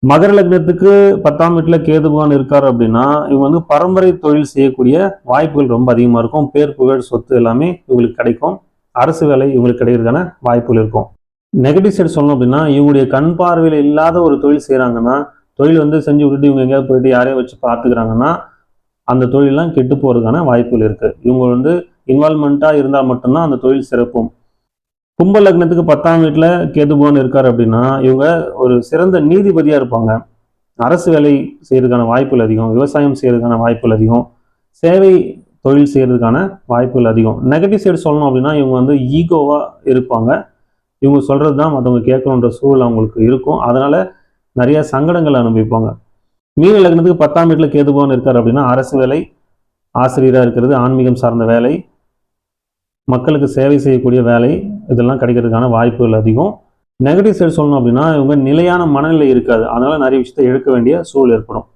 மகர லக்னத்துக்கு 10ஆம் வீட்டுல கேது பகவான் இருக்காரு அப்படின்னா இவங்க வந்து பரம்பரை தொழில் செய்யக்கூடிய வாய்ப்புகள் ரொம்ப அதிகமா இருக்கும். பேர் புகழ் சொத்து எல்லாமே இவங்களுக்கு கிடைக்கும். அரசு வேலை இவங்களுக்கு கிடைக்கிறதுக்கான வாய்ப்புகள் இருக்கும். நெகட்டிவ் சைடு சொல்லணும் அப்படின்னா இவங்களுடைய கண் பார்வையில் இல்லாத ஒரு தொழில் செய்யறாங்கன்னா, தொழில் வந்து செஞ்சு விட்டுட்டு இவங்க எங்கேயாவது போயிட்டு யாரையும் வச்சு பார்த்துக்கிறாங்கன்னா அந்த தொழிலெல்லாம் கெட்டு போறதுக்கான வாய்ப்புகள் இருக்கு. இவங்க வந்து இன்வால்மெண்டா இருந்தால் மட்டும்தான் அந்த தொழில் சிறப்பும். கும்ப லக்னத்துக்கு 10ஆம் வீட்டுல கேது பகவான் இருக்காரு அப்படின்னா இவங்க ஒரு சிறந்த நீதிபதியா இருப்பாங்க. அரசு வேலை செய்யறதுக்கான வாய்ப்புகள் அதிகம், விவசாயம் செய்யறதுக்கான வாய்ப்புகள் அதிகம், சேவை தொழில் செய்யறதுக்கான வாய்ப்புகள் அதிகம். நெகட்டிவ் சைடு சொல்லணும் அப்படின்னா இவங்க வந்து ஈகோவா இருப்பாங்க. இவங்க சொல்றது தான் மற்றவங்க கேட்கணுன்ற சூழல் அவங்களுக்கு இருக்கும். அதனால நிறைய சங்கடங்கள் அனுபவிப்பாங்க. மீன லக்னத்துக்கு 10ஆம் வீட்டுல கேது பகவான் இருக்காரு அப்படின்னா அரசு வேலை, ஆசிரியராக இருக்கிறது, ஆன்மீகம் சார்ந்த வேலை, மக்களுக்கு சேவை செய்யக்கூடிய வேலை, இதெல்லாம் கிடைக்கிறதுக்கான வாய்ப்புகள் அதிகம். நெகட்டிவ் சைடு சொல்லணும் அப்படின்னா இவங்க நிலையான மனநிலை இருக்காது. அதனால நிறைய விஷயத்தை இழக்க வேண்டிய சூழல் ஏற்படும்.